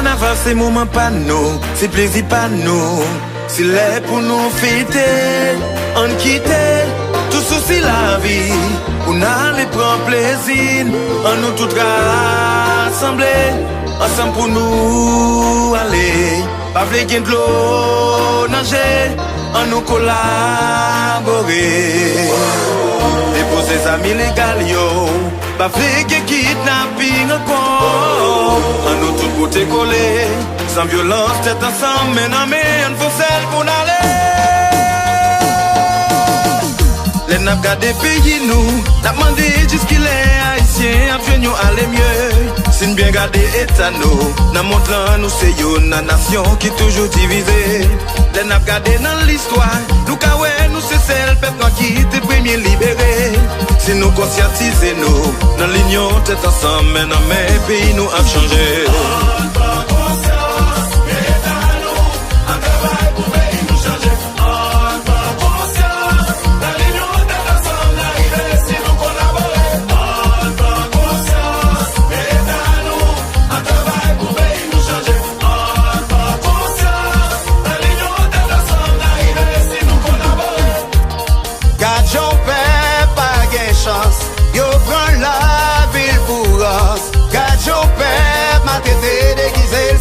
Carnaval c'est moment pas nous, c'est plaisir pas nous. C'est là pour nous fêter, on quitte tout souci la vie. On allait prendre plaisir, on nous tout rassembler, ensemble pour nous aller. Pas vle gen de l'eau nager, on nous collaborer. Déposer les amis légaux yo, pas vle gen kidnapping encore. On nous tout côté collé, sans violence tête ensemble, mais non mais on faut celle pour aller. Les n'a gardé pays nous, n'a demandé jusqu'il est haïtien, après nous aller mieux. Si nous bien garder état nous, n'a montrant nous c'est une nation qui toujours divisée. Les n'a gardé dans l'histoire, nous kawé nous c'est celle peuple qui était premier libéré. Si nous conscientiser nous, dans l'union tête ensemble, mais non mais pays nous a changé.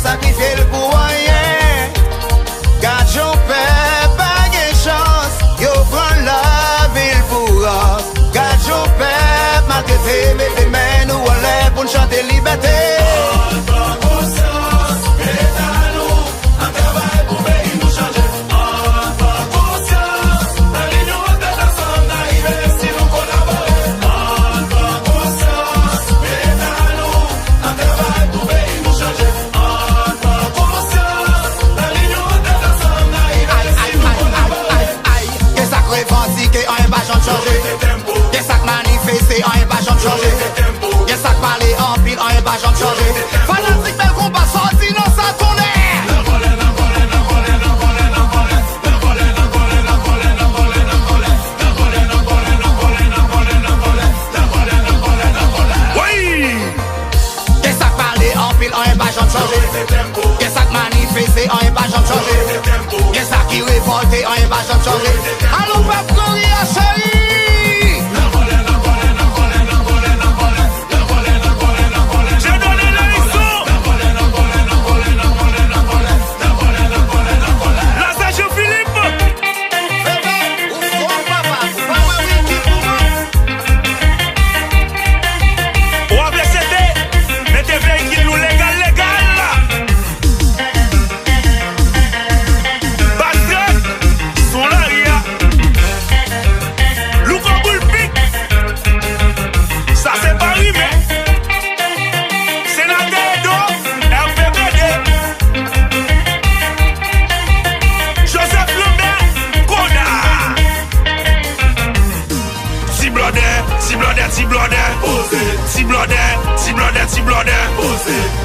Sacrifier le pour rien. Quand j'en perds pas de chance, yo prend la ville pour us. Quand j'en perds maltraité, mais les mains nous enlèvent pour chanter liberté. Y'a ça que manifester, on est pas jamais changé. Y'a ça que parler en pile, on est pas jamais changé. Fanatique, bel combat, sorti dans sa tournée. Y'a ça que parler en pile, on est pas jamais changé. Y'a ça que manifester, on est pas jamais changé. Y'a ça qui révolter, on est pas jamais changé. Allons, peuple, courir, chérie.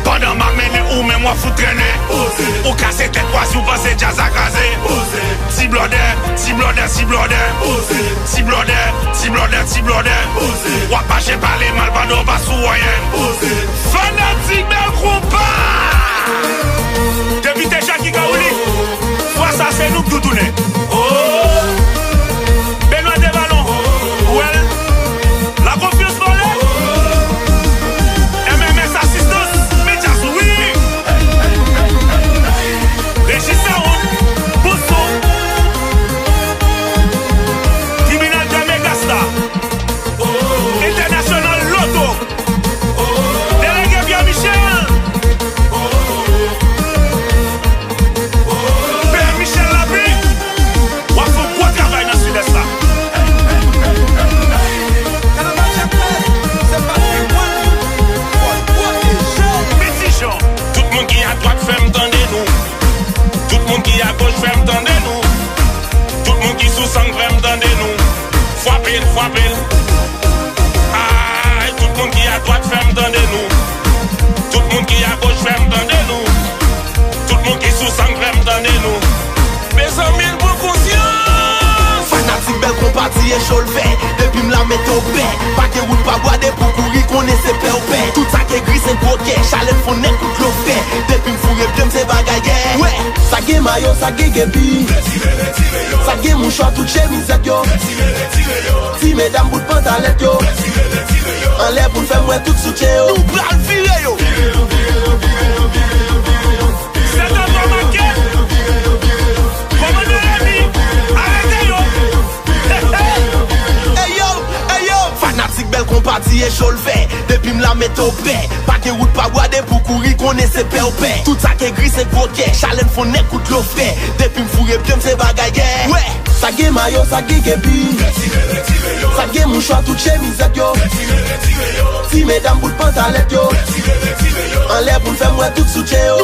Pendant ma mène ou même moi foutre traîner. Ou casser tête quoi si vous pensez jazz à craser. Si blodé, si blodé, si blodé. Si blodé, si blodé, si blodé. Ou pas chez parler mal pas d'eau pas sous rien. Fanatique bel combat. Depuis tes chats qui kaouli. Fois ça c'est nous tout tourner. Benoît des ballons. Well. La confiance pour les. Aïe, tout le monde qui a droite fait m'tendez-nous. Tout le monde qui a gauche fait m'tendez-nous. Tout le monde qui sous sang fait m'tendez-nous. Mes amis, pour conscience. Fanatique bel compati et chaud le fait. Depuis m'la mette au paix. Pas de route, pas boire des pour courir qu'on essaie de paix. Tout ça qui est gris c'est gros quai. Chalet fond net, tout l'eau fait. Depuis m'fou sa ge gebi. Sa ge mouchoir tout chemisette yo. Si mesdames bout pantalette yo. En l'air pour faire moi tout soutien yo. Nous pral virer yo. C'est un bon manqué. Commandant Rémi, arrêtez yo. Hey yo, fanatique belle compati et chaud le fait. Depuis m'la mette au paix. Pas que route pas boire pour courir qu'on ait ses pères au paix. Tout ça qui est gris c'est gros guet. Challenge font nez coup de l'eau frais. Depuis m'fourrer bien c'est bagaille. Ouais. Sa ge mayo, sa ge gebi. Sa ge mouchoir tout chemisette yo. Si mesdames bout pantalette yo. En l'air pour faire moi tout soutien yo.